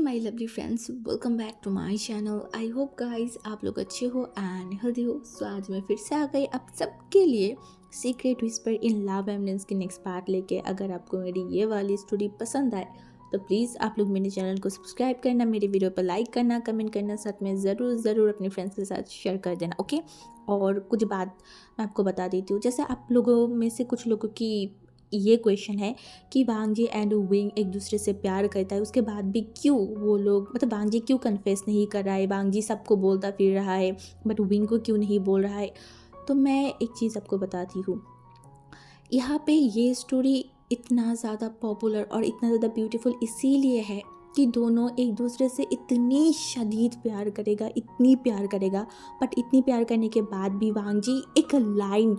My lovely friends, welcome back to my channel. I hope guys आप लोग अच्छे हो एंड हेल्दी हो। सो आज मैं फिर से आ गई आप सबके लिए सीक्रेट विस्पर इन लव एमनेंस की नेक्स्ट पार्ट लेके। अगर आपको मेरी ये वाली स्टोरी पसंद आए तो प्लीज़ आप लोग मेरे चैनल को सब्सक्राइब करना, मेरे वीडियो पर लाइक करना, कमेंट करना, साथ में ज़रूर ज़रूर अपने फ्रेंड्स के साथ शेयर कर देना, ओके। और कुछ बात मैं आपको बता देती हूँ, जैसे आप लोगों में से कुछ लोगों की ये क्वेश्चन है कि वांगजी एंड विंग एक दूसरे से प्यार करता है, उसके बाद भी क्यों वो लोग, मतलब वांगजी क्यों कन्फेस नहीं कर रहा है, वांगजी सबको बोलता फिर रहा है बट विंग को क्यों नहीं बोल रहा है। तो मैं एक चीज़ आपको बताती हूँ, यहाँ पे ये स्टोरी इतना ज़्यादा पॉपुलर और इतना ज़्यादा ब्यूटीफुल इसीलिए है कि दोनों एक दूसरे से इतनी शदीद प्यार करेगा, इतनी प्यार करेगा, बट इतनी प्यार करने के बाद भी वांगजी एक लाइन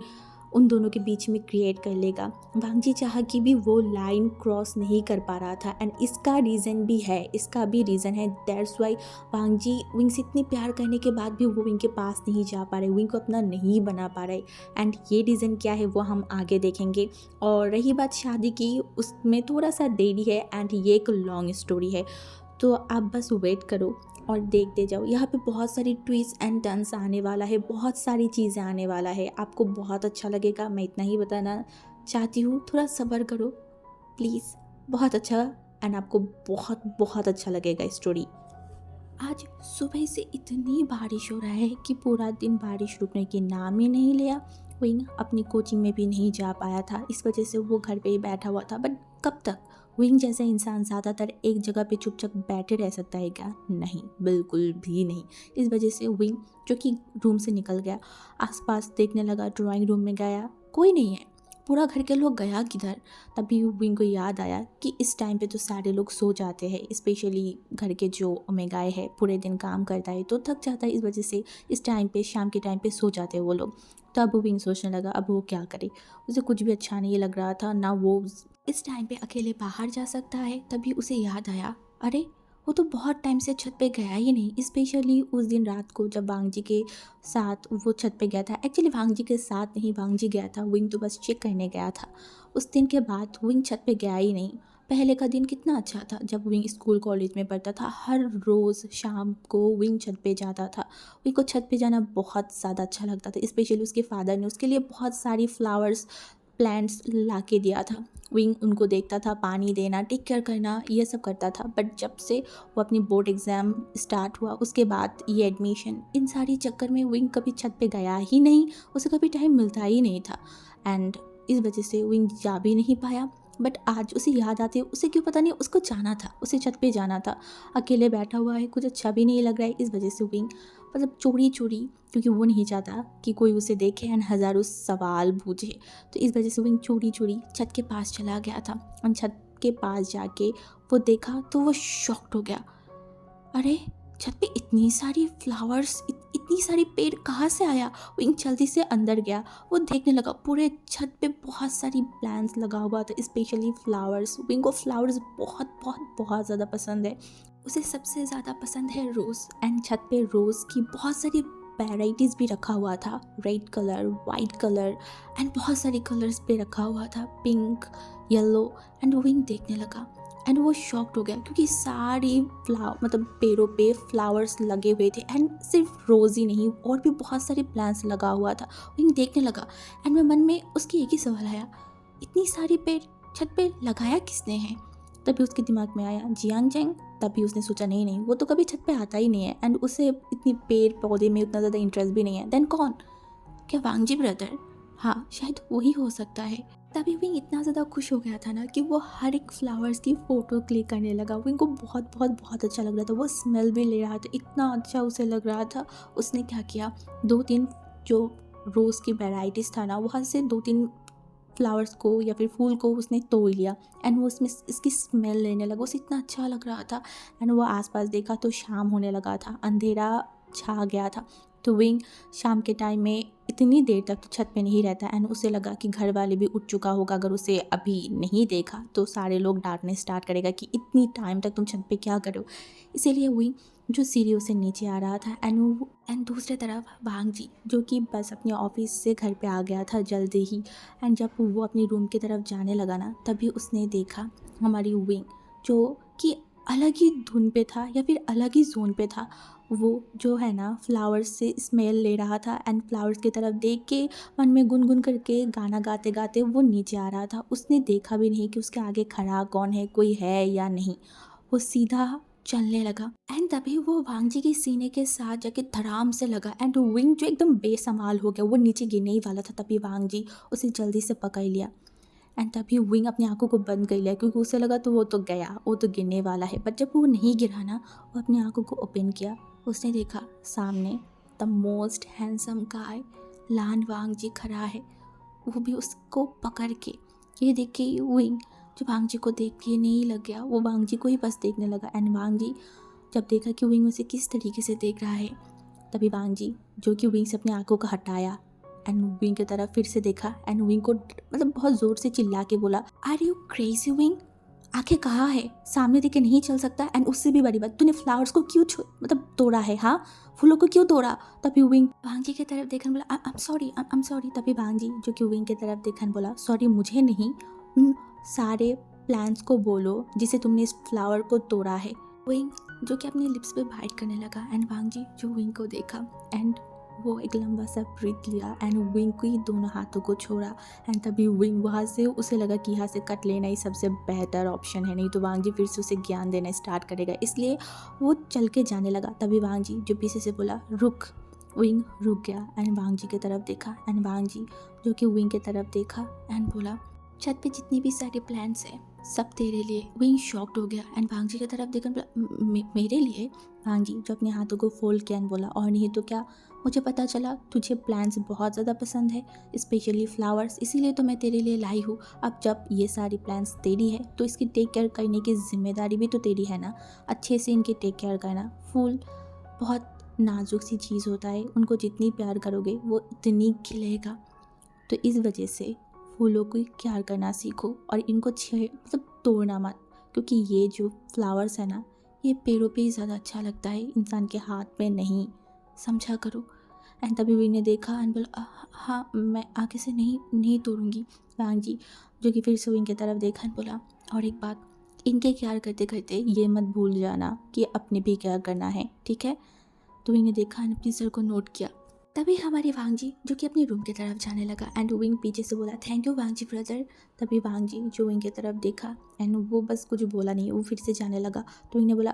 उन दोनों के बीच में क्रिएट कर लेगा। वांगजी चाह कि भी वो लाइन क्रॉस नहीं कर पा रहा था एंड इसका रीज़न भी है, इसका भी रीज़न है। दैट्स वाई वांगजी विंग से इतनी प्यार करने के बाद भी वो विंग के पास नहीं जा पा रहे, विंग को अपना नहीं बना पा रहे। एंड ये रीज़न क्या है वो हम आगे देखेंगे। और रही बात शादी की, उसमें थोड़ा सा देरी है एंड ये एक लॉन्ग स्टोरी है, तो आप बस वेट करो और देखते जाओ। यहाँ पे बहुत सारी ट्विस्ट एंड टर्न्स आने वाला है, बहुत सारी चीज़ें आने वाला है, आपको बहुत अच्छा लगेगा। मैं इतना ही बताना चाहती हूँ, थोड़ा सब्र करो प्लीज़, बहुत अच्छा एंड आपको बहुत बहुत अच्छा लगेगा स्टोरी। आज सुबह से इतनी बारिश हो रहा है कि पूरा दिन बारिश रुकने की नाम ही नहीं लिया। विंग अपनी कोचिंग में भी नहीं जा पाया था, इस वजह से वो घर पे ही बैठा हुआ था। बट कब तक विंग जैसा इंसान ज़्यादातर एक जगह पे चुपचाप बैठे रह सकता है क्या? नहीं, बिल्कुल भी नहीं। इस वजह से विंग जो कि रूम से निकल गया, आसपास देखने लगा, ड्राइंग रूम में गया, कोई नहीं है। पूरा घर के लोग गया किधर? तभी विंग को याद आया कि इस टाइम पे तो सारे लोग सो जाते हैं, स्पेशली घर के जो ओमेगाय है, पूरे दिन काम करता है तो थक जाता है, इस वजह से इस टाइम पे, शाम के टाइम पे सो जाते हैं वो लोग। तो अब विंग सोचने लगा अब वो क्या करे, उसे कुछ भी अच्छा नहीं लग रहा था ना, वो इस टाइम पे अकेले बाहर जा सकता है। तभी उसे याद आया, अरे वो तो बहुत टाइम से छत पे गया ही नहीं, स्पेशली उस दिन रात को जब वांगजी के साथ वो छत पे गया था। एक्चुअली वांगजी के साथ नहीं, वांगजी गया था, विंग तो बस चेक करने गया था। उस दिन के बाद विंग छत पे गया ही नहीं। पहले का दिन कितना अच्छा था जब विंग स्कूल कॉलेज में पढ़ता था, हर रोज़ शाम को विंग छत पे जाता था। विंग को छत पे जाना बहुत ज़्यादा अच्छा लगता था, स्पेशली उसके फादर ने उसके लिए बहुत सारी फ्लावर्स प्लांट्स ला के दिया था। विंग उनको देखता था, पानी देना, टेक केयर करना, ये सब करता था। बट जब से वो अपनी बोर्ड एग्ज़ाम स्टार्ट हुआ, उसके बाद ये एडमिशन, इन सारी चक्कर में विंग कभी छत पे गया ही नहीं, उसे कभी टाइम मिलता ही नहीं था। एंड इस वजह से विंग जा भी नहीं पाया। बट आज उसे याद आती है, उसे क्यों पता नहीं, उसको जाना था, उसे छत पे जाना था। अकेले बैठा हुआ है, कुछ अच्छा भी नहीं लग रहा है, इस वजह से विंग मतलब चोरी चोरी, क्योंकि वो नहीं चाहता कि कोई उसे देखे एंड हज़ारों सवाल पूछे, तो इस वजह से विंग चोरी चोरी छत के पास चला गया था। और छत के पास जाके वो देखा तो वो शॉक्ड हो गया, अरे छत पे इतनी सारी फ्लावर्स, इतनी सारी पेड़ कहाँ से आया। विंग जल्दी से अंदर गया, वो देखने लगा पूरे छत पे बहुत सारी प्लांट्स लगा हुआ था, स्पेशली फ्लावर्स। विंग को फ्लावर्स बहुत बहुत बहुत ज़्यादा पसंद है, उसे सबसे ज़्यादा पसंद है रोज़। एंड छत पे रोज़ की बहुत सारी वेराइटीज़ भी रखा हुआ था, red colour, white colour and बहुत सारी कलर्स पे रखा हुआ था, पिंक, येलो। एंड विंग देखने लगा एंड वो शॉक्ड हो गया, क्योंकि सारी मतलब पेड़ों पे फ्लावर्स लगे हुए थे एंड सिर्फ रोज़ ही नहीं और भी बहुत सारे प्लांट्स लगा हुआ था। विंग देखने लगा एंड मेरे मन में उसकी एक ही सवाल आया, इतनी सारी पेड़ छत पे लगाया किसने है? तभी उसके दिमाग में आया जियांग जेंग। तभी उसने सोचा नहीं नहीं, वो तो कभी छत पे आता ही नहीं है एंड उसे इतनी पेड़ पौधे में उतना ज़्यादा इंटरेस्ट भी नहीं है। देन कौन? क्या वांगजी ब्रदर? हाँ, शायद वही हो सकता है। तभी विंग इतना ज़्यादा खुश हो गया था ना कि वो हर एक फ्लावर्स की फ़ोटो क्लिक करने लगा। विंग को बहुत बहुत बहुत अच्छा लग रहा था, वो स्मेल भी ले रहा था, इतना अच्छा उसे लग रहा था। उसने क्या किया, 2-3 जो रोज़ की वेराइटीज़ था ना, वहाँ से 2-3 फ्लावर्स को या फिर फूल को उसने तोड़ लिया एंड वो इसमें इसकी स्मेल लेने लगा, उसे इतना अच्छा लग रहा था। एंड वो आसपास देखा तो शाम होने लगा था, अंधेरा छा गया था। तो विंग शाम के टाइम में इतनी देर तक तो छत पे नहीं रहता एंड उसे लगा कि घर वाले भी उठ चुका होगा, अगर उसे अभी नहीं देखा तो सारे लोग डांटने स्टार्ट करेगा कि इतनी टाइम तक तुम छत पे क्या करो। इसीलिए विंग जो सीढ़ियों से नीचे आ रहा था एंड दूसरी तरफ वांगजी जो कि बस अपने ऑफिस से घर पे आ गया था जल्दी ही। एंड जब वो अपनी रूम की तरफ जाने लगा ना, तभी उसने देखा हमारी विंग जो कि अलग ही धुन पे था या फिर अलग ही जोन पे था। वो जो है ना फ्लावर्स से स्मेल ले रहा था एंड फ्लावर्स की तरफ देख के मन में गुनगुन करके गाना गाते गाते वो नीचे आ रहा था। उसने देखा भी नहीं कि उसके आगे खड़ा कौन है, कोई है या नहीं। वो सीधा चलने लगा एंड तभी वो वांगजी के सीने के साथ जाके धड़ाम से लगा एंड विंग जो एकदम बेसंभाल हो गया, वो नीचे गिरने ही वाला था। तभी वांगजी उसे जल्दी से पकड़ लिया एंड तभी विंग अपनी आंखों को बंद कर लिया क्योंकि उसे लगा तो वो तो गया, वो तो गिरने वाला है। बट जब वो नहीं गिरा ना, वो अपनी आंखों को ओपन किया। उसने देखा सामने द मोस्ट हैंडसम गाय लान वांगजी खड़ा है, वो भी उसको पकड़ के। ये देख के विंग जो वांगजी को देख के नहीं लग गया, वो वांगजी को ही बस देखने लगा एंड वांगजी जब देखा कि विंग उसे किस तरीके से देख रहा है, तभी वांगजी जो कि विंग से अपनी आंखों को हटाया एंड विंग की तरफ फिर से देखा एंड विंग को मतलब बहुत ज़ोर से चिल्ला के बोला, आर यू क्रेजी विंग, आंखें कहाँ है, सामने देख के नहीं चल सकता। एंड उससे भी बड़ी बात, तूने फ्लावर्स को क्यों मतलब तोड़ा है, हाँ फूलों को क्यों तोड़ा। तभी विंग वांगजी की तरफ देखन बोला, आई एम सॉरी। तभी वांगजी जो कि विंग की तरफ देखन बोला, सॉरी मुझे नहीं, उन सारे प्लांट्स को बोलो जिसे तुमने इस फ्लावर को तोड़ा है। विंग जो कि अपने लिप्स पे बाइट करने लगा एंड वांगजी जो विंग को देखा एंड वो एक लंबा सा ब्रीथ लिया एंड विंग को ही दोनों हाथों को छोड़ा एंड तभी विंग वहाँ से उसे लगा कि यहाँ से कट लेना ही सबसे बेहतर ऑप्शन है, नहीं तो वांगजी फिर से उसे ज्ञान देना स्टार्ट करेगा। इसलिए वो चल के जाने लगा। तभी वांगजी जो पीछे से बोला रुक, विंग रुक गया एंड वांगजी की तरफ देखा एंड वांगजी जो कि विंग की तरफ देखा एंड बोला, छत पे जितनी भी सारे प्लांट्स हैं सब तेरे लिए। विंग शॉक्ड हो गया एंड वांगजी की तरफ देखकर बोला, मेरे लिए। वांगजी जो अपने हाथों को फोल्ड किया एंड बोला, और नहीं तो क्या, मुझे पता चला तुझे प्लांट्स बहुत ज़्यादा पसंद है, स्पेशली फ्लावर्स, इसीलिए तो मैं तेरे लिए लाई हूँ। अब जब ये सारी प्लांट्स तेरी है तो इसकी टेक केयर करने की जिम्मेदारी भी तो तेरी है ना, अच्छे से इनकी टेक केयर करना। फूल बहुत नाजुक सी चीज़ होता है, उनको जितनी प्यार करोगे वो उतनी खिलेगा। तो इस वजह से फूलों को प्यार करना सीखो और इनको मतलब तोड़ना मत, क्योंकि ये जो फ्लावर्स है ना, ये पेड़ों पे ही ज़्यादा अच्छा लगता है, इंसान के हाथ में नहीं, समझा करो। एंड तभी विंग ने देखा एंड बोला, हाँ मैं आगे से नहीं तोड़ूंगी। वांगजी जो कि फिर से विंग की तरफ देखा एंड बोला, और एक बात, इनके केयर करते करते ये मत भूल जाना कि अपने भी केयर करना है, ठीक है। तो विंग ने देखा एंड अपने सर को नोट किया। तभी हमारी वांगजी जो कि अपने रूम की तरफ जाने लगा एंड विंग पीछे से बोला, थैंक यू वांगजी ब्रदर। तभी वांगजी जो विंग की तरफ देखा एंड वो बस कुछ बोला नहीं, वो फिर से जाने लगा। तो विंग ने बोला,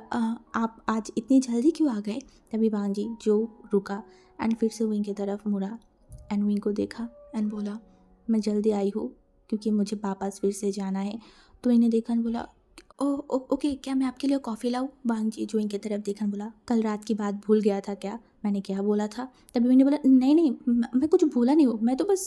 आप आज इतनी जल्दी क्यों आ गए। तभी वांगजी जो रुका एंड फिर से विंग की तरफ मुड़ा एंड विंग को देखा एंड बोला, मैं जल्दी आई हूँ क्योंकि मुझे वापस फिर से जाना है। तो विंग ने देखा एंड बोला, ओके, क्या मैं आपके लिए कॉफ़ी लाऊं। वांगजी जो इनकी तरफ देखा बोला, कल रात की बात भूल गया था क्या, मैंने क्या बोला था। तभी मैंने बोला, नहीं मैं कुछ भूला नहीं हूँ, मैं तो बस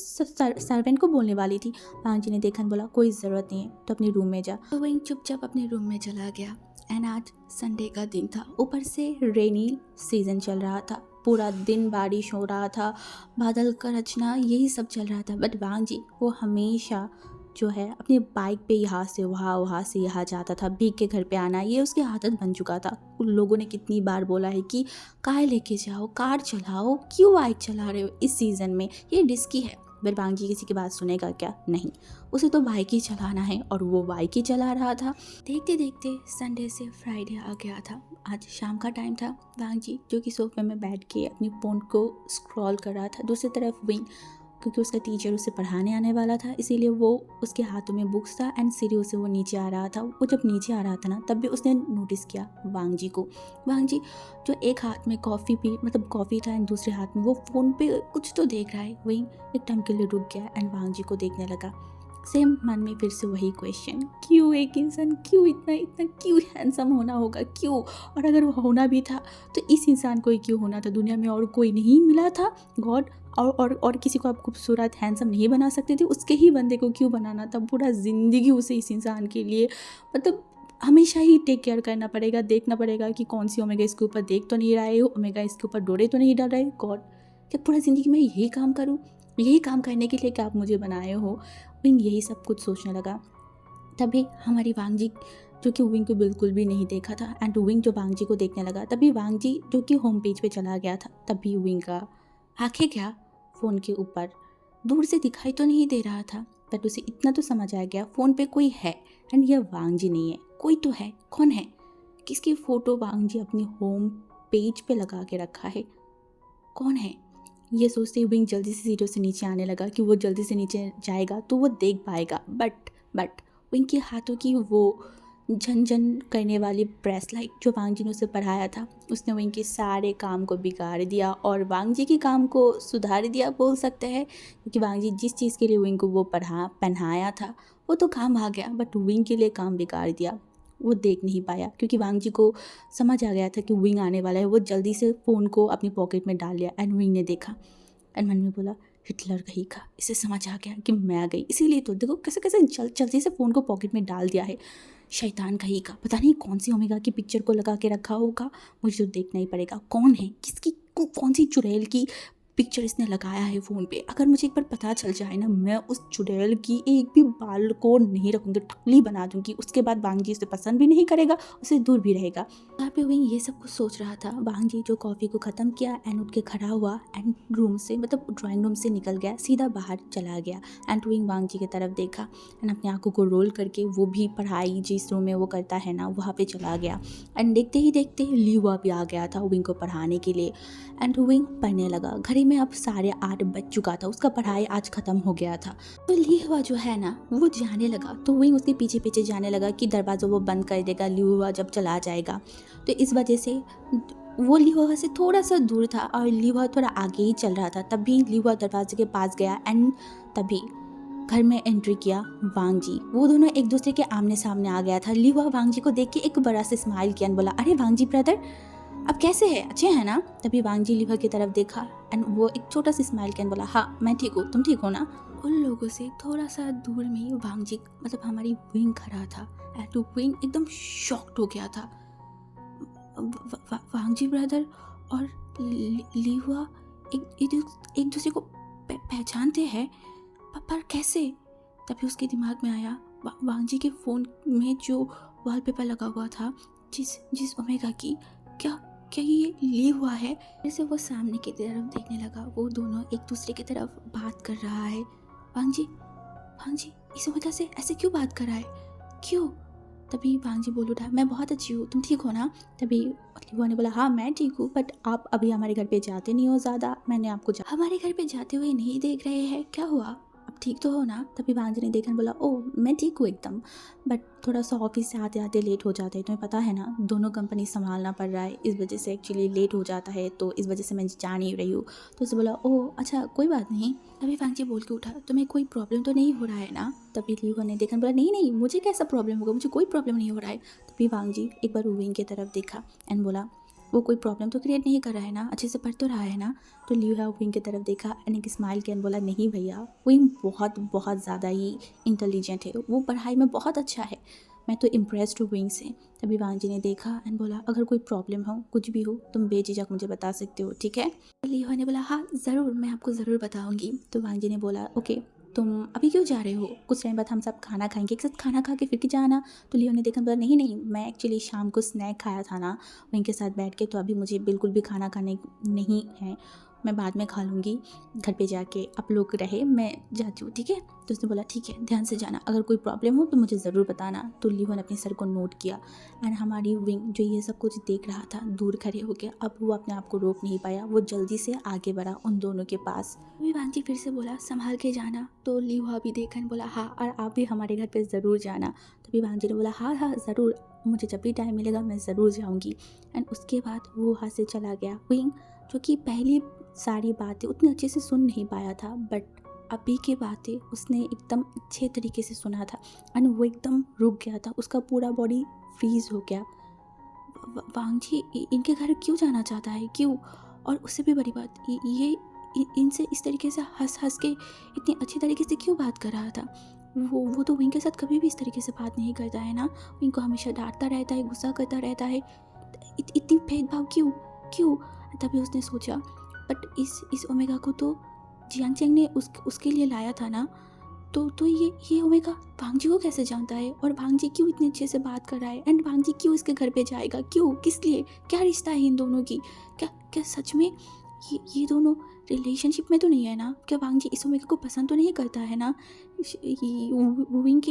सर्वेंट को बोलने वाली थी। वांगजी ने देखा बोला, कोई ज़रूरत नहीं है, तो अपने रूम में जा। तो विंग चुपचाप अपने रूम में चला गया एंड आज संडे का दिन था, ऊपर से रेनी सीजन चल रहा था, पूरा दिन बारिश हो रहा था, बादल का रचना यही सब चल रहा था। बट वांगजी वो हमेशा जो है अपने बाइक पे यहाँ से वहाँ से यहाँ जाता था, भीग के घर पे आना, ये उसकी आदत बन चुका था। उन लोगों ने कितनी बार बोला है कि कार लेके जाओ, कार चलाओ, क्यों बाइक चला रहे हो इस सीज़न में, ये रिस्की है। पर वांगजी किसी की बात सुनेगा क्या, नहीं, उसे तो बाइक ही चलाना है और वो बाइक ही चला रहा था। देखते देखते संडे से फ्राइडे आ गया था। आज शाम का टाइम था। वांगजी जो कि सोफे में बैठ के अपनी फ़ोन को स्क्रॉल कर रहा था। दूसरी तरफ विंग, क्योंकि उसका टीचर उसे पढ़ाने आने वाला था, इसीलिए वो उसके हाथों में बुक्स था एंड सीढ़ियों से वो नीचे आ रहा था। वो जब नीचे आ रहा था ना, तब भी उसने नोटिस किया वांगजी को। वांगजी जो एक हाथ में कॉफ़ी था एंड दूसरे हाथ में वो फ़ोन पे कुछ तो देख रहा है। वहीं एक टाइम के लिए रुक गया एंड वांगजी को देखने लगा। सेम मन में फिर से वही क्वेश्चन, क्यों एक इंसान, क्यों इतना क्यों हैंडसम होना होगा, क्यों, और अगर वो होना भी था तो इस इंसान को ही क्यों होना था, दुनिया में और कोई नहीं मिला था गॉड, और किसी को आप खूबसूरत हैंडसम नहीं बना सकते थे, उसके ही बंदे को क्यों बनाना था, पूरा ज़िंदगी उसे इस इंसान के लिए मतलब हमेशा ही टेक केयर करना पड़ेगा, देखना पड़ेगा कि कौन सी ओमेगा इसके ऊपर देख तो नहीं रहा है, ओमेगा इसके ऊपर डोरे तो नहीं डाल रहा है। गॉड, क्या पूरा ज़िंदगी में यही काम करूँ, यही काम करने के लिए क्या आप मुझे बनाए हो। विंग यही सब कुछ सोचने लगा। तभी हमारी वांगजी जो कि विंग को बिल्कुल भी नहीं देखा था एंड विंग जो वांगजी को देखने लगा, तभी वांगजी जो कि होम पेज पे चला गया था। तभी विंग का आंखें क्या फ़ोन के ऊपर, दूर से दिखाई तो नहीं दे रहा था, बट उसे इतना तो समझ आ गया फ़ोन पे कोई है एंड यह वांगजी नहीं है, कोई तो है, कौन है, किसकी फ़ोटो वांग जी अपनी होम पेज पे लगा के रखा है, कौन है? ये सोचते ही विंग जल्दी से सीढ़ियों से नीचे आने लगा कि वो जल्दी से नीचे जाएगा तो वो देख पाएगा। बट विंग के हाथों की वो झन करने वाली ब्रेसलाइट जो वांग जी ने उसे पढ़ाया था, उसने विंग के सारे काम को बिगाड़ दिया और वांग जी के काम को सुधार दिया बोल सकते हैं, क्योंकि वांग जी जिस चीज़ के लिए विंग को वो पहनाया था वो तो काम आ गया, बट विंग के लिए काम बिगाड़ दिया। वो देख नहीं पाया क्योंकि वांग जी को समझ आ गया था कि विंग आने वाला है। वो जल्दी से फ़ोन को अपनी पॉकेट में डाल लिया एंड विंग ने देखा एंड मन में बोला, हिटलर कहीं का, इसे समझ आ गया कि मैं आ गई, इसीलिए तो देखो कैसे कैसे जल्दी से फ़ोन को पॉकेट में डाल दिया है। शैतान कहीं का, पता नहीं कौन सी ओमेगा की पिक्चर को लगा के रखा होगा, मुझे तो देखना ही पड़ेगा कौन है, किसकी कौन सी चुड़ैल की पिक्चर इसने लगाया है फ़ोन पे। अगर मुझे एक बार पता चल जाए ना, मैं उस चुड़ैल की एक भी बाल को नहीं रखूँगी, टकली बना दूँगी। उसके बाद वांग जी उसे पसंद भी नहीं करेगा, उसे दूर भी रहेगा। यहाँ पे विंग ये सब कुछ सोच रहा था। वांग जी जो कॉफ़ी को ख़त्म किया एंड उठ के खड़ा हुआ एंड रूम से, मतलब ड्राइंग रूम से निकल गया, सीधा बाहर चला गया एंड विंग वांग जी की तरफ देखा एंड अपनी आंखों को रोल करके वो भी पढ़ाई जिस रूम में वो करता है ना वहाँ पे चला गया एंड देखते ही देखते लीवा भी आ गया था विंग को पढ़ाने के लिए एंड विंग पढ़ने लगा। घड़ी में अब 8:30 बज चुका था, उसका पढ़ाई आज ख़त्म हो गया था। तो लीवा जो है ना वो जाने लगा, तो विंग उसके पीछे पीछे जाने लगा कि दरवाज़ा वो बंद कर देगा लीवा जब चला जाएगा। तो इस वजह से वो लीवा से थोड़ा सा दूर था और लीवा थोड़ा आगे ही चल रहा था। तभी लीवा दरवाजे के पास गया एंड तभी घर में एंट्री किया वांग जी। वो दोनों एक दूसरे के आमने सामने आ गया था। लीवा वांग जी को देख के एक बड़ा सा स्माइल किया और बोला, अरे वांग जी ब्रदर, अब कैसे है, अच्छे हैं ना? तभी वांग जी लीवा की तरफ देखा एंड वो एक छोटा सा स्माइल किया और बोला, हाँ मैं ठीक हूँ, तुम ठीक हो ना? उन लोगों से थोड़ा सा दूर में वांग जी, मतलब हमारी विंग खड़ा था एंड विंग एकदम शॉक्ड हो गया था। वांग जी ब्रदर और लीवा एक दूसरे को पहचानते हैं, पर कैसे? तभी उसके दिमाग में आया वांग जी के फ़ोन में जो वॉलपेपर लगा हुआ था जिस ओमेगा की, क्या ये लीवा है? फिर से वो सामने की तरफ देखने लगा। वो दोनों एक दूसरे की तरफ बात कर रहा है। वांग जी इस ओमेगा से ऐसे क्यों बात कर रहा है, क्यों? तभी वांग जी बोल उठा, मैं बहुत अच्छी हूँ, तुम ठीक हो ना? तभी लीवा ने बोला, हाँ मैं ठीक हूँ, बट आप अभी हमारे घर पे जाते नहीं हो ज़्यादा, मैंने आपको हमारे घर पे जाते हुए नहीं देख रहे हैं, क्या हुआ? अब ठीक तो हो ना? तभी वांग जी ने देखा बोला, ओह मैं ठीक हूँ एकदम, बट थोड़ा सा ऑफिस से आते आते लेट हो जाता है, तुम्हें पता है ना, दोनों कंपनी संभालना पड़ रहा है, इस वजह से एक्चुअली लेट हो जाता है, तो इस वजह से मैं जा नहीं रही हूँ। तो उसे बोला, ओह अच्छा कोई बात नहीं। तभी वांग जी बोल के उठा, तुम्हें कोई प्रॉब्लम तो नहीं हो रहा है ना? तभी लीवा ने देखा बोला, नहीं मुझे कैसा प्रॉब्लम होगा, मुझे कोई प्रॉब्लम नहीं हो रहा है। तभी वांग जी एक बार विंग की तरफ देखा एंड बोला, वो कोई प्रॉब्लम तो क्रिएट नहीं कर रहा है ना, अच्छे से पढ़ तो रहा है ना? तो लीवा विंग की तरफ देखा एंड एक स्माइल किया एंड बोला, नहीं भैया, विंग बहुत ज़्यादा ही इंटेलिजेंट है, वो पढ़ाई में बहुत अच्छा है, मैं तो इम्प्रेस्ड हूँ विंग से। तभी वांग जी ने देखा एंड बोला, अगर कोई प्रॉब्लम हो, कुछ भी हो, तुम बेझिझक मुझे बता सकते हो, ठीक है? लीवा ने बोला, हाँ ज़रूर, मैं आपको ज़रूर बताऊँगी। तो वांग जी ने बोला, ओके तुम अभी क्यों जा रहे हो, कुछ टाइम बाद हम सब खाना खाएंगे, एक साथ खाना खा के फिर के जाना। तो लियो ने देखा, बोला, नहीं मैं एक्चुअली शाम को स्नैक खाया था ना उनके साथ बैठ के, तो अभी मुझे बिल्कुल भी खाना खाने नहीं है, मैं बाद में खा लूँगी घर पे जाके, आप लोग रहे, मैं जाती हूँ, ठीक है? तो उसने बोला, ठीक है ध्यान से जाना, अगर कोई प्रॉब्लम हो तो मुझे ज़रूर बताना। तो लियो ने अपने सर को नोट किया एंड हमारी विंग जो ये सब कुछ देख रहा था दूर खड़े हो गया। अब वो अपने आप को रोक नहीं पाया, वो जल्दी से आगे बढ़ा उन दोनों के पास। अभी वांग जी फिर से बोला, संभाल के जाना। तो लियो भी देखा बोला, हाँ और आप भी हमारे घर पे ज़रूर जाना। तभी वांग जी ने बोला, हाँ ज़रूर, मुझे जब भी टाइम मिलेगा मैं ज़रूर जाऊँगी। एंड उसके बाद वो वहाँ से चला गया। विंग जो कि पहली सारी बातें उतने अच्छे से सुन नहीं पाया था, बट अभी की बातें उसने एकदम अच्छे तरीके से सुना था एंड वो एकदम रुक गया था, उसका पूरा बॉडी फ्रीज हो गया। वांग जी इनके घर क्यों जाना चाहता है, क्यों? और उससे भी बड़ी बात, ये इनसे इस तरीके से हंस के इतनी अच्छी तरीके से क्यों बात कर रहा था? वो तो विंग के साथ कभी भी इस तरीके से बात नहीं करता है ना, विंग को हमेशा डांटता रहता है, गुस्सा करता रहता है, इतनी भेदभाव क्यों? तभी उसने सोचा, बट इस ओमेगा को तो जियांग चैंग ने उसके लिए लाया था ना, तो ये ओमेगा वांग जी को कैसे जानता है, और वांग जी क्यों इतने अच्छे से बात कर रहा है, एंड वांग जी क्यों इसके घर पे जाएगा, क्यों, किस लिए, क्या रिश्ता है इन दोनों की? क्या सच में ये दोनों रिलेशनशिप में तो नहीं है ना? क्या वांग जी इस ओमेगा को पसंद तो नहीं करता है ना? विंग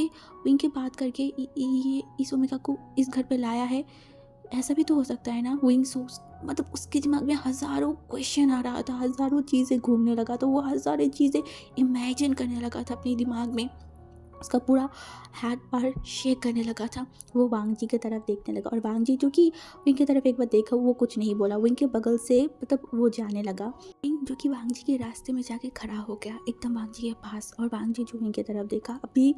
के बात करके ये इस ओमेगा को इस घर पे लाया है, ऐसा भी तो हो सकता है ना। विंग सोच मतलब उसके दिमाग में हज़ारों क्वेश्चन आ रहा था, हज़ारों चीज़ें घूमने लगा, तो वो हज़ारों चीज़ें इमेजिन करने लगा था अपने दिमाग में। उसका पूरा हाथ पैर शेक करने लगा था। वो वांग जी की तरफ देखने लगा और वांग जी जो कि विंग की तरफ एक बार देखा, वो कुछ नहीं बोला। विंग के बगल से मतलब वो जाने लगा। विंग जो कि वांग जी के रास्ते में जाके खड़ा हो गया एकदम वांग जी के पास, और वांग जी जो विंग की तरफ देखा, अभी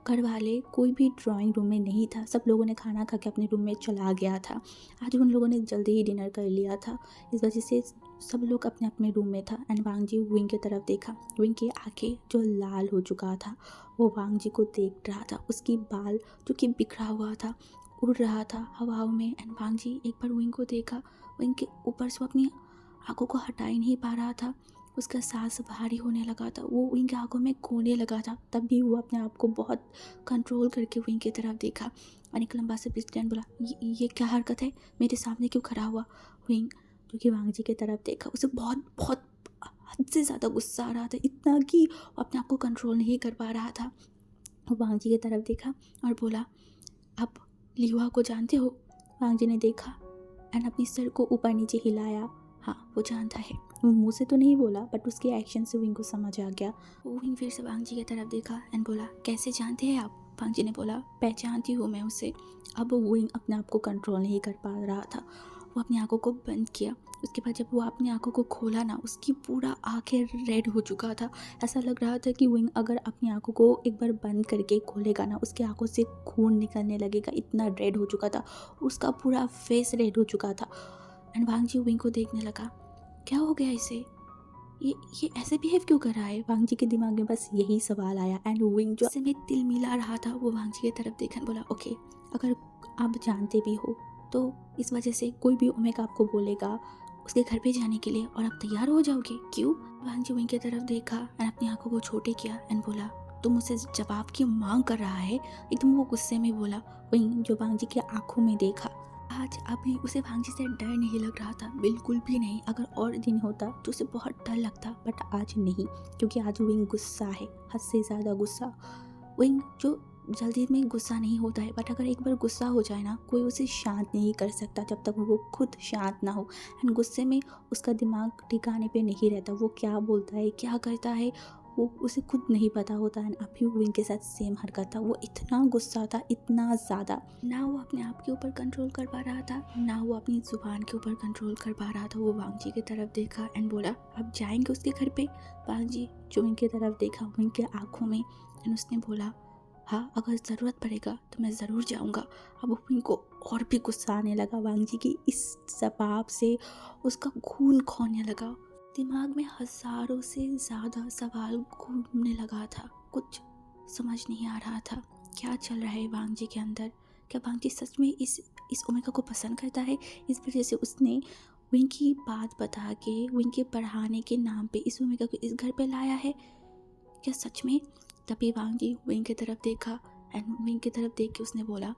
घर वाले कोई भी ड्राइंग रूम में नहीं था। सब लोगों ने खाना खा के अपने रूम में चला गया था। आज उन लोगों ने जल्दी ही डिनर कर लिया था, इस वजह से सब लोग अपने अपने रूम में था। एंड वांग जी विंग की तरफ देखा। विंग की आंखें जो लाल हो चुका था, वो वांग जी को देख रहा था। उसकी बाल जो कि बिखरा हुआ था उड़ रहा था हवाओं में। एंड वांग जी एक बार विंग को देखा। विंग के ऊपर से वो अपनी आंखों को हटा ही नहीं पा रहा था। उसका सांस भारी होने लगा था, वो विंग की आंखों में खोने लगा था। तब भी वो अपने आप को बहुत कंट्रोल करके विंग की तरफ देखा और एक लंबा से बिस्किट बोला, ये क्या हरकत है, मेरे सामने क्यों खड़ा हुआ। विंग जो कि वांग जी की तरफ देखा, उसे बहुत बहुत हद से ज़्यादा गुस्सा आ रहा था, इतना कि वो अपने आप को कंट्रोल नहीं कर पा रहा था। वो वांग जी की तरफ देखा और बोला, आप लिहुआ को जानते हो। वांग जी ने देखा एंड अपनी सर को ऊपर नीचे हिलाया। हाँ, वो जानता है। वो मुंह से तो नहीं बोला, बट उसके एक्शन से विंग को समझ आ गया। वो विंग फिर से वांग जी की तरफ देखा एंड बोला, कैसे जानते हैं आप। वांग जी ने बोला, पहचानती हूँ मैं उसे। अब विंग अपने आप को कंट्रोल नहीं कर पा रहा था। वो अपनी आंखों को बंद किया। उसके बाद जब वो अपनी आंखों को खोला ना, उसकी पूरा आंखें रेड हो चुका था। ऐसा लग रहा था कि विंग अगर अपनी आंखों को एक बार बंद करके खोलेगा ना, उसकी आंखों से खून निकलने लगेगा, इतना रेड हो चुका था। उसका पूरा फेस रेड हो चुका था। एंड वांग जी विंग को देखने लगा, क्या हो गया इसे, ये ऐसे बिहेव क्यों कर रहा है। वांग जी के दिमाग में बस यही सवाल आया। एंड विंग जो में तिल मिला रहा था, वो वांग जी की तरफ देखकर बोला, ओके, अगर आप जानते भी हो तो इस वजह से कोई भी ओमेगा आपको बोलेगा उसके घर पे जाने के लिए और आप तैयार हो जाओगे, क्यों। वांग जी विंग की तरफ देखा एंड अपनी आंखों को छोटे किया एंड बोला, तुम मुझसे जवाब की मांग कर रहा है। एकदम वो गुस्से में बोला। विंग जो वांग जी की आंखों में देखा, आज अभी उसे वांग जी से डर नहीं लग रहा था, बिल्कुल भी नहीं। अगर और दिन होता तो उसे बहुत डर लगता, बट आज नहीं, क्योंकि आज विंग गुस्सा है, हद से ज़्यादा गुस्सा। विंग जो जल्दी में गुस्सा नहीं होता है, बट अगर एक बार गुस्सा हो जाए ना, कोई उसे शांत नहीं कर सकता जब तक वो खुद शांत ना हो। एंड गुस्से में उसका दिमाग ठिकाने पे नहीं रहता, वो क्या बोलता है क्या करता है वो उसे खुद नहीं पता होता है। अभी विंग के साथ सेम हरकत था। वो इतना गुस्सा था, इतना ज़्यादा, ना वो अपने आप के ऊपर कंट्रोल कर पा रहा था, ना वो अपनी ज़ुबान के ऊपर कंट्रोल कर पा रहा था। वो वांग जी की तरफ देखा एंड बोला, आप जाएंगे उसके घर पे। वांग जी जो विंग की तरफ देखा, विंग के आँखों में, एंड उसने बोला, हाँ, अगर ज़रूरत पड़ेगा तो मैं ज़रूर जाऊँगा। अब विंग को और भी गुस्सा आने लगा वांग जी की इस जवाब से। उसका खून खौलने लगा। दिमाग में हज़ारों से ज़्यादा सवाल घूमने लगा था। कुछ समझ नहीं आ रहा था क्या चल रहा है वांग जी के अंदर। क्या वांग जी सच में इस ओमेगा को पसंद करता है, इस वजह से उसने विंग की बात बता के विंग के पढ़ाने के नाम पे इस ओमेगा को इस घर पे लाया है, क्या सच में। तभी वांग जी विंग की तरफ देखा एंड विंग की तरफ देख के उसने बोला,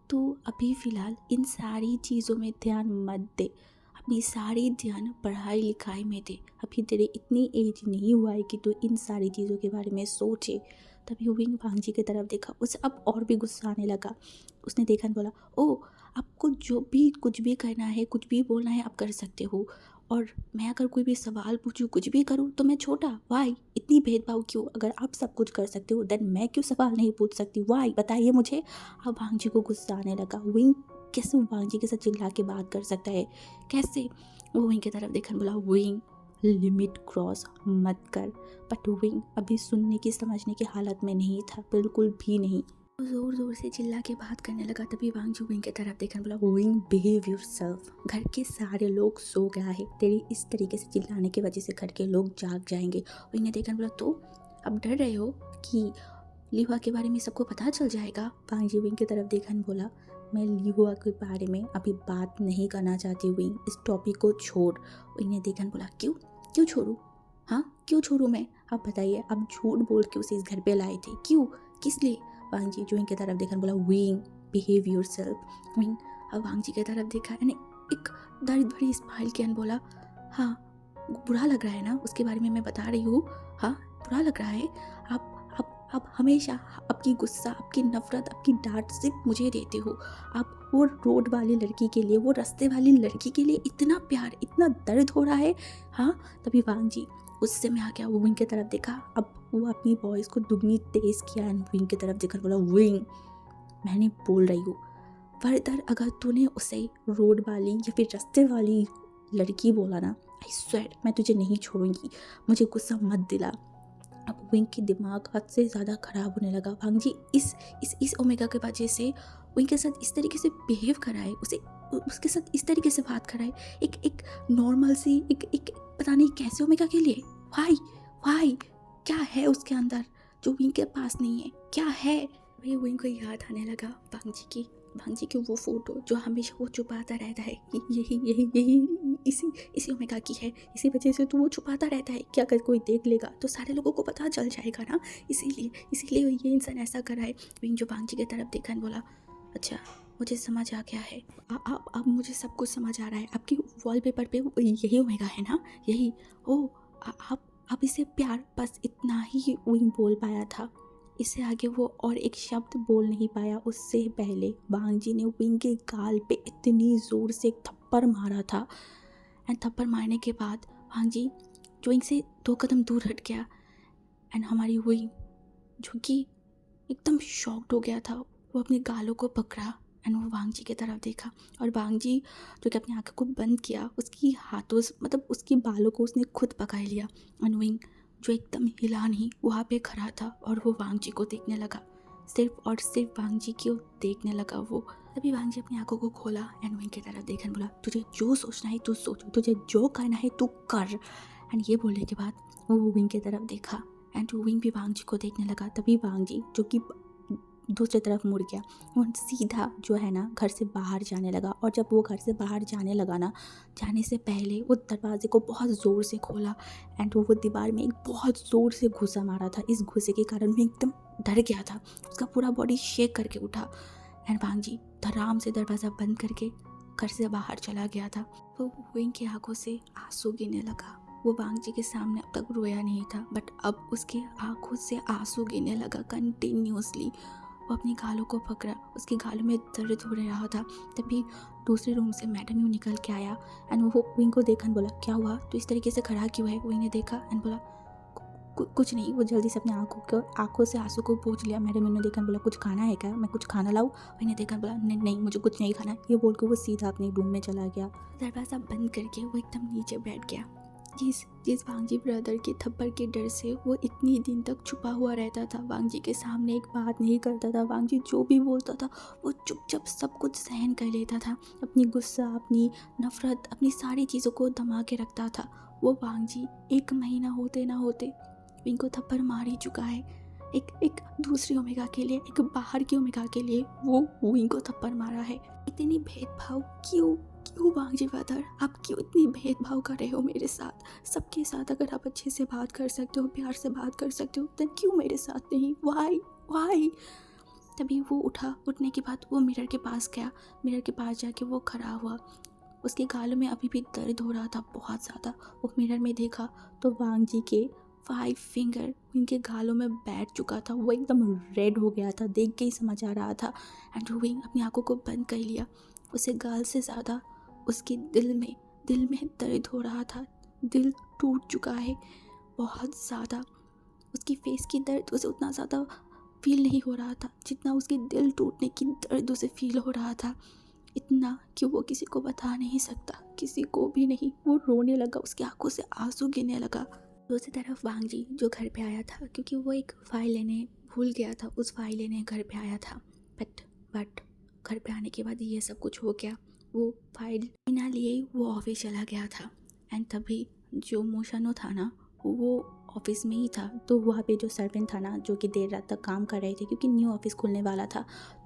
तो अभी फ़िलहाल इन सारी चीज़ों में ध्यान मत दे, अपनी सारी ध्यान पढ़ाई लिखाई में दे। अभी तेरे इतनी एज नहीं हुआ है कि तू इन सारी चीज़ों के बारे में सोचे। तभी विंग वांग जी की तरफ देखा, उसे अब और भी गुस्सा आने लगा। उसने देखा और बोला, ओ, आपको जो भी कुछ भी करना है, कुछ भी बोलना है, आप कर सकते हो। और मैं अगर कोई भी सवाल पूछूं, कुछ भी करूं, तो मैं छोटा, वाई इतनी भेदभाव क्यों। अगर आप सब कुछ कर सकते हो देन मैं क्यों सवाल नहीं पूछ सकती, वाई बताइए मुझे। अब वांग जी को गुस्सा आने लगा। विंग कैसे वांग जी के साथ चिल्ला के बात कर सकता है, कैसे। वो विंग की तरफ देखकर बोला, विंग लिमिट क्रॉस मत कर। बट विंग अभी सुनने की समझने की हालत में नहीं था, बिल्कुल भी नहीं। वो ज़ोर ज़ोर से चिल्ला के बात करने लगा। तभी वांग जी विंग की तरफ देखकर बोला, विंग बिहेव योरसेल्फ, घर के सारे लोग सो गया है, तेरी इस तरीके से चिल्लाने की वजह से घर के लोग जाग जाएंगे। विंग ने देखकर बोला, तो अब डर रहे हो कि लिहुआ के बारे में सबको पता चल जाएगा। वांग जी विंग की तरफ देखकर बोला, मैं लिहुआ के बारे में अभी बात नहीं करना चाहती विंग, इस टॉपिक को छोड़। विंग ने देखकर बोला, क्यों क्यों छोड़ूं, हाँ क्यों छोड़ूं मैं, आप बताइए। आप झूठ बोल के उसे इस घर पे लाए थे, क्यों, किस लिए। वांग जी जो विंग की तरफ देखकर बोला, विंग बिहेव योरसेल्फ। विंग अब वांग जी की तरफ देखा यानी एक दर्द भरी स्माइल किया बोला, हाँ बुरा लग रहा है ना, उसके बारे में मैं बता रही हूँ, हाँ बुरा लग रहा है। आप आप हमेशा आपकी गुस्सा, आपकी नफ़रत, आपकी डाँट सिर्फ़ मुझे देते हो। आप वो रोड वाली लड़की के लिए, वो रास्ते वाली लड़की के लिए इतना प्यार, इतना दर्द हो रहा है, हाँ? तभी वांग जी गुस्से में आ गया, वो विंग की तरफ देखा। अब वो अपनी वॉइस को दुगनी तेज़ किया एंड विंग की तरफ देखकर बोला, विंग, मैंने बोल रही हूँ, फर्दर अगर तूने उसे रोड वाली या फिर रास्ते वाली लड़की बोला ना, आई स्वेयर मैं तुझे नहीं छोड़ूंगी, मुझे गुस्सा मत दिला। अब विंग की दिमाग हद से ज़्यादा ख़राब होने लगा। वांग जी इस ओमेगा के वजह से विंग के साथ इस तरीके से बिहेव कराए, उसे उसके साथ इस तरीके से बात कराए, एक नॉर्मल सी एक पता नहीं कैसे ओमेगा के लिए। वाई क्या है उसके अंदर जो विंग के पास नहीं है, क्या है? वही विंग को याद आने लगा वांग जी की वो फ़ोटो जो हमेशा वो छुपाता रहता है, यही इसी ओमेगा की है, इसी वजह से तो वो छुपाता रहता है कि अगर कोई देख लेगा तो सारे लोगों को पता चल जाएगा ना, इसीलिए ये इंसान ऐसा कर रहा है। विंग जो वांग जी की तरफ देखा बोला, अच्छा मुझे समझ आ गया है, अब मुझे सब कुछ समझ आ रहा है। आपकी वॉलपेपर पे यही ओमेगा है ना, यही। ओ आप इसे प्यार, बस इतना ही विंग बोल पाया था। इससे आगे वो और एक शब्द बोल नहीं पाया। उससे पहले वांग जी ने विंग के गाल पे इतनी ज़ोर से एक थप्पड़ मारा था एंड थप्पड़ मारने के बाद वांग जी जो विंग से 2 कदम दूर हट गया एंड हमारी विंग जो कि एकदम शॉक्ड हो गया था, वो अपने गालों को पकड़ा एंड वो वांग जी की तरफ देखा और वांग जी जो कि अपनी आंखों को बंद किया, उसकी हाथों से मतलब उसकी बालों को उसने खुद पकड़ लिया एंड विंग जो एकदम हिला नहीं वहाँ पे खड़ा था और वो वांग जी को देखने लगा, सिर्फ और सिर्फ वांग जी को देखने लगा वो। तभी वांग जी अपनी आंखों को खोला एंड विंग की तरफ देखा, बोला तुझे जो सोचना है तू सोच, तुझे जो करना है तू कर। एंड ये बोलने के बाद वो विंग की तरफ देखा एंड विंग भी वांग जी को देखने लगा। तभी वांग जी जो कि दूसरी तरफ मुड़ गया, वो सीधा जो है ना घर से बाहर जाने लगा। और जब वो घर से बाहर जाने लगा ना, जाने से पहले वो दरवाजे को बहुत ज़ोर से खोला एंड वो दीवार में एक बहुत ज़ोर से घुसा मारा था। इस घुसे के कारण वो एकदम डर गया था, उसका पूरा बॉडी शेक करके उठा एंड वांग जी धड़ाम से दरवाज़ा बंद करके घर से बाहर चला गया था। वो विंग की आंखों से आंसू गिरने लगा। वो वांग जी के सामने अब तक रोया नहीं था, बट अब उसकी आंखों से आंसू गिरने लगा कंटिन्यूसली। वो अपनी गालों को पकड़ा, उसके गालों में दर्द हो रहा था। तभी दूसरे रूम से मैडम यू निकल के आया एंड वो विंग को देखा बोला, क्या हुआ, तो इस तरीके से खड़ा क्यों है? विंग ने देखा एंड बोला, कुछ नहीं। वो जल्दी से अपनी आंखों से आंसू को पोंछ लिया। मैडम ने देखा बोला, कुछ खाना है क्या, मैं कुछ खाना लाऊं? विंग ने देखा बोला, नहीं मुझे कुछ नहीं खाना। ये बोल के वो सीधा अपने रूम में चला गया। दरवाज़ा बंद करके वो एकदम नीचे बैठ गया। जिस वांग जी ब्रदर के थप्पड़ के डर से वो इतनी दिन तक छुपा हुआ रहता था, वांग जी के सामने एक बात नहीं करता था। वांग जी जो भी बोलता था वो चुपचाप सब कुछ सहन कर लेता था, अपनी गुस्सा, अपनी नफरत, अपनी सारी चीज़ों को दबा के रखता था। वो वांग जी 1 महीना होते ना होते विंग को थप्पड़ मार ही चुका है। एक दूसरी ओमेगा के लिए, एक बाहर की ओमेगा के लिए वो विंग को थप्पड़ मारा है। इतनी भेदभाव क्यों वांग जी ब्रदर, आप क्यों इतनी भेदभाव कर रहे हो मेरे साथ? सबके साथ अगर आप अच्छे से बात कर सकते हो, प्यार से बात कर सकते हो, तो क्यों मेरे साथ नहीं? वाई? तभी वो उठने के बाद वो मिरर के पास गया। मिरर के पास जाके वो खड़ा हुआ, उसके गालों में अभी भी दर्द हो रहा था बहुत ज़्यादा। वो मिरर में देखा तो वांग जी के 5 फिंगर उनके गालों में बैठ चुका था। वो एकदम रेड हो गया था, देख के ही समझ आ रहा था। एंड विंग अपनी आंखों को बंद कर लिया। उसे गाल से ज़्यादा उसके दिल में दर्द हो रहा था। दिल टूट चुका है बहुत ज़्यादा। उसकी फेस की दर्द उसे उतना ज़्यादा फील नहीं हो रहा था जितना उसके दिल टूटने की दर्द उसे फील हो रहा था। इतना कि वो किसी को बता नहीं सकता, किसी को भी नहीं। वो रोने लगा, उसकी आंखों से आंसू गिरने लगा। दूसरी तरफ वांग जी जो घर पे आया था, क्योंकि वो एक फ़ाइल लेने भूल गया था, उस फाइल लेने घर पे आया था। बट घर पे आने के बाद ये सब कुछ हो गया। वो फाइल बिना लिए वो ऑफिस चला गया था एंड तभी जो मोशानो था ना, वो ऑफिस में ही था। तो वहाँ पे जो सर्वेंट था ना, जो कि देर रात तक काम कर रहे थे क्योंकि न्यू ऑफिस खुलने वाला था,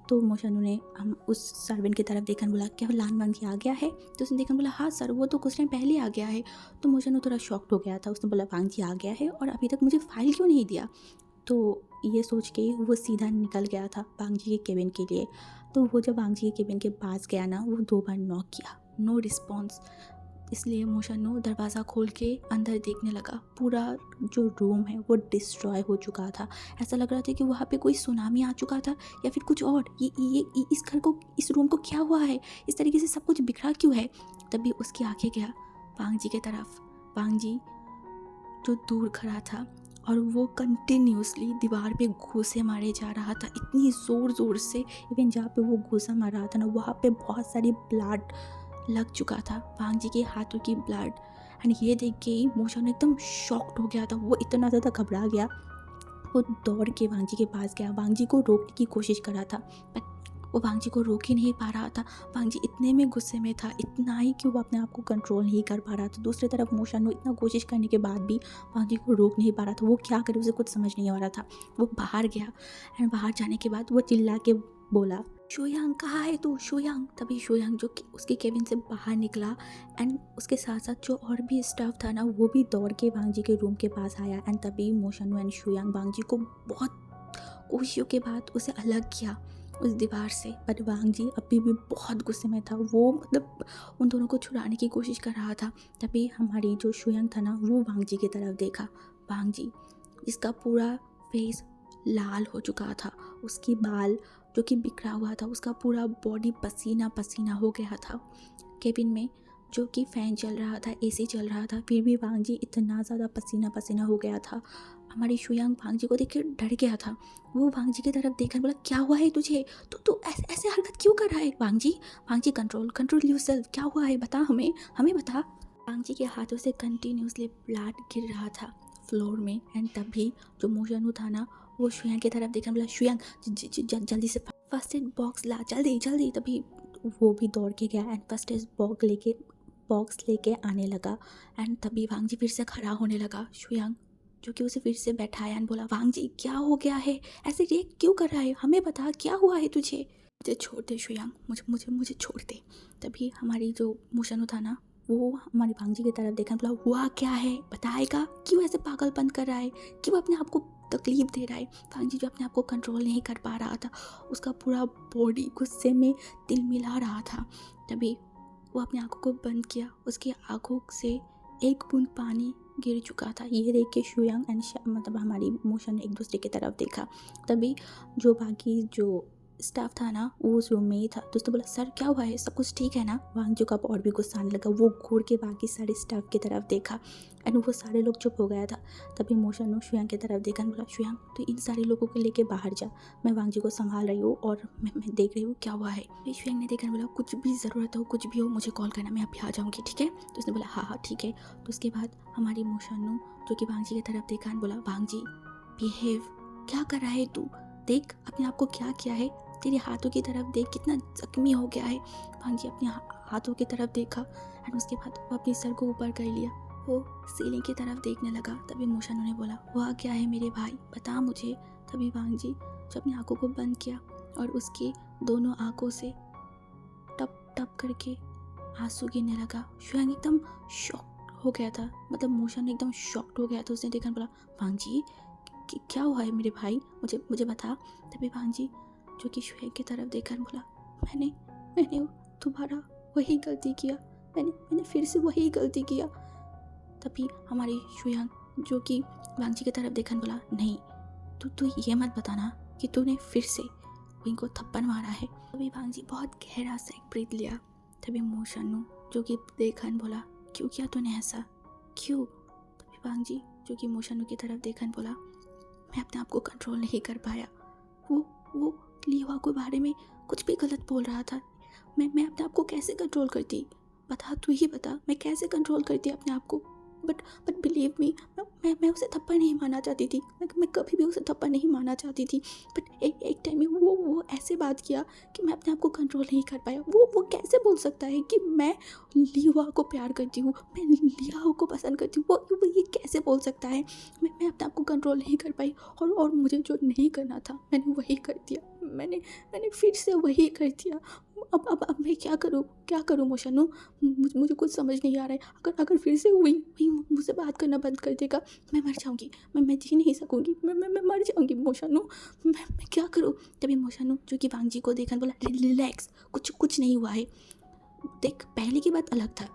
तो मोशानो ने हम उस सर्वेंट की तरफ देखकर बोला, क्या लान वांग जी आ गया है? तो उसने देखकर बोला, हाँ सर, वो तो कुछ टाइम पहले आ गया है। तो मोशानो थोड़ा शॉक्ड हो गया था। उसने बोला, वांग जी आ गया है और अभी तक मुझे फाइल क्यों नहीं दिया? तो ये सोच के वो सीधा निकल गया था वांग जी के केबिन के लिए। तो वो जब वांग जी के केबिन के पास गया ना, वो 2 बार नॉक किया, नो रिस्पॉन्स। इसलिए मोशनु दरवाज़ा खोल के अंदर देखने लगा। पूरा जो रूम है वो डिस्ट्रॉय हो चुका था। ऐसा लग रहा था कि वहाँ पे कोई सुनामी आ चुका था या फिर कुछ और। ये इस घर को, इस रूम को क्या हुआ है? इस तरीके से सब कुछ बिखरा क्यों है? तभी उसकी आंखें गया वांग जी की तरफ। वांग जी जो दूर खड़ा था और वो कंटिन्यूसली दीवार पे घूंसे मारे जा रहा था, इतनी ज़ोर से। इवन जहाँ पे वो घूंसा मार रहा था ना, वहाँ पे बहुत सारी ब्लड लग चुका था, वांग जी के हाथों की ब्लड। एंड ये देख के ही मोशन एकदम शॉक्ड हो गया था। वो इतना ज़्यादा घबरा गया, वो दौड़ के वांग जी के पास गया, वांग जी को रोकने की कोशिश कर रहा था, बट वो वांग जी को रोक ही नहीं पा रहा था। वांग जी इतने में गुस्से में था, इतना ही कि वो अपने आप को कंट्रोल नहीं कर पा रहा था। दूसरी तरफ मोशानो इतना कोशिश करने के बाद भी वांग जी को रोक नहीं पा रहा था। वो क्या करे, उसे कुछ समझ नहीं आ रहा था। वो बाहर गया एंड बाहर जाने के बाद वो चिल्ला के बोला, शोयांग कहाँ है तू शोयांग? तभी शोयांग जो कि उसके केबिन से बाहर निकला एंड उसके साथ साथ जो और भी स्टाफ था ना, वो भी दौड़ के वांग जी के रूम के पास आया। एंड तभी मोशानो एंड शोयांग वांग जी को बहुत कोशिशों के बाद उसे अलग किया उस दीवार से। बट वांग जी अभी भी बहुत गुस्से में था। वो मतलब उन दोनों को छुड़ाने की कोशिश कर रहा था। तभी हमारी जो शोयांग था ना, वो वांग जी की तरफ देखा। वांग जी जिसका पूरा फेस लाल हो चुका था, उसकी बाल जो कि बिखरा हुआ था, उसका पूरा बॉडी पसीना पसीना हो गया था। केबिन में जो कि फ़ैन चल रहा था, एसी चल रहा था, फिर भी वांग जी इतना ज़्यादा पसीना पसीना हो गया था। हमारी शुयांग वांग जी को देख कर डर गया था। वो वांग जी की तरफ देखकर बोला, क्या हुआ है तुझे? तो ऐसे हरकत क्यों कर रहा है? वांग जी कंट्रोल योरसेल्फ। क्या हुआ है, बता हमें बता। वांग जी के हाथों से कंटिन्यूसली ब्लड गिर रहा था फ्लोर में। एंड तभी जो मोशनु था ना, वो शुयांग की तरफ देखकर बोला, शुयांग जल्दी से फर्स्ट एड बॉक्स ला, जल्दी। तभी वो भी दौड़ के गया एंड फर्स्ट एड बॉक्स लेके आने लगा। एंड तभी वांग जी फिर से खड़ा होने लगा। शुयांग जो कि उसे फिर से बैठाया एंड बोला, वांग जी क्या हो गया है? ऐसे रिएक्ट क्यों कर रहा है? हमें बता क्या हुआ है तुझे? मुझे छोड़ दे शुयांग, मुझे छोड़ दे। तभी हमारी जो मोशनु था ना, वो हमारी वांग जी की तरफ देखा, बोला, हुआ क्या है बताएगा? क्यों ऐसे पागलपन कर रहा है? क्यों अपने आप को तकलीफ दे रहा है? वांग जी जो अपने आप को कंट्रोल नहीं कर पा रहा था, उसका पूरा बॉडी गुस्से में तिलमिला रहा था। तभी वो अपनी आंखों को बंद किया, उसकी आंखों से एक बूंद पानी गिर चुका था। ये देख के शुयांग एंड मतलब हमारी मोशन ने एक दूसरे की तरफ देखा। तभी जो बाकी जो स्टाफ था ना, वो उस रूम में ही था। दोस्तों बोला, सर क्या हुआ है, सब कुछ ठीक है ना? वांग जी का और भी गुस्सा आने लगा। वो घूर के बाकी सारे स्टाफ की तरफ देखा एंड वो सारे लोग चुप हो गया था। तभी मोशन ने शुयांग की तरफ देखा, बोला, शुयांग तो इन सारे लोगों को लेके बाहर जा, मैं वांग जी को संभाल रही हूँ और मैं देख रही हूँ क्या हुआ है। फिर शुयांग ने देखा, बोला, कुछ भी ज़रूरत हो, कुछ भी हो, मुझे कॉल करना, मैं अभी आ जाऊँगी, ठीक है? तो उसने बोला, हाँ ठीक है। तो उसके बाद हमारी मोशन जो कि वांग जी की तरफ देखा, बोला, वांग जी बिहेव, क्या कर रहा है तू? देख अपने आप को क्या किया है, तेरे हाथों की तरफ देख, कितना जख्मी हो गया है। वांग जी अपने हाथों की तरफ देखा एंड उसके बाद वो अपनी सर को ऊपर कर लिया, वो सीलिंग की तरफ देखने लगा। तभी मोशनु ने बोला, हुआ क्या है मेरे भाई, बता मुझे। तभी वांग जी जो अपनी आंखों को बंद किया और उसकी दोनों आंखों से टप टप करके आंसू गिरने लगा। शुयांग एकदम शॉक्ड हो गया था, मतलब मोशनु एकदम शॉक्ड हो गया था। उसने देखा, बोला, वांग जी क्या हुआ है मेरे भाई, मुझे बता। तभी वांग जी जो कि शुयांग की तरफ देखकर बोला, मैंने दोबारा वही गलती किया, मैंने फिर से वही गलती किया। तभी हमारी शुयांग जो कि वांग जी की तरफ देखकर बोला, नहीं तू ये मत बताना कि तूने फिर से उनको थप्पड़ मारा है। तभी वांग जी बहुत गहरा सा एक ब्रीथ लिया। तभी मोशनु जो कि देखकर बोला, क्यों किया तूने ऐसा, क्यों? तभी वांग जी जो कि मोशनु की तरफ देखकर बोला, मैं अपने आप को कंट्रोल नहीं कर पाया। वो लिवा के बारे में कुछ भी गलत बोल रहा था। मैं अपने आप को कैसे कंट्रोल करती? बता, तू ही बता, मैं कैसे कंट्रोल करती अपने आप को? बट बिलीव मी, मैं उसे थप्पड़ नहीं मारना चाहती थी। मैं कभी भी उसे थप्पड़ नहीं मारना चाहती थी। बट एक टाइम में वो ऐसे बात किया कि मैं अपने आप को कंट्रोल नहीं कर पाया। वो कैसे बोल सकता है कि मैं लिवा को प्यार करती हूँ, मैं लिया को पसंद करती हूँ? वो ये कैसे बोल सकता है? मैं अपने आप को कंट्रोल नहीं कर पाई और मुझे जो नहीं करना था मैंने वही कर दिया। मैंने फिर से वही कर दिया। अब मैं क्या करूँ मोशनु? मुझे कुछ समझ नहीं आ रहा है। अगर फिर से वही मुझसे बात करना बंद कर देगा, मैं मर जाऊँगी। मैं जी नहीं सकूँगी, मैं मर जाऊँगी मोशनु। मैं क्या करूँ? तभी मोशनु जो कि वांग जी को देखा, बोला, रिलैक्स, कुछ नहीं हुआ है। देख पहले की बात अलग था,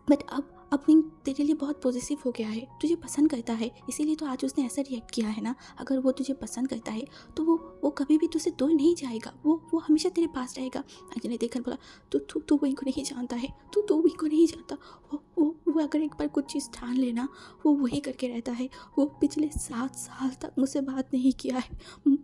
बट अब विंग तेरे लिए बहुत पॉजिटिव हो गया है, तुझे पसंद करता है, इसीलिए तो आज उसने ऐसा रिएक्ट किया है ना। अगर वो तुझे पसंद करता है तो वो कभी भी तुझसे दूर नहीं जाएगा, वो हमेशा तेरे पास रहेगा। अंजलि देखकर बोला, तू तू तू विंग को नहीं जानता है, तू विंग को नहीं जानता। वो अगर एक बार कुछ चीज़ ठान लेना, वो वही करके रहता है। वो पिछले 7 साल तक मुझसे बात नहीं किया है।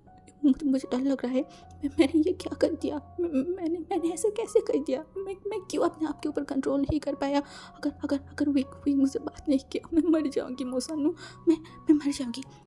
मुझे डर लग रहा है, मैंने ये क्या कर दिया, मैंने ऐसे कैसे कर दिया, मैं क्यों अपने आप के ऊपर कंट्रोल नहीं कर पाया। अगर अगर अगर वे मुझसे बात नहीं किया, मैं मर जाऊंगी मोसानू, मैं मर जाऊंगी।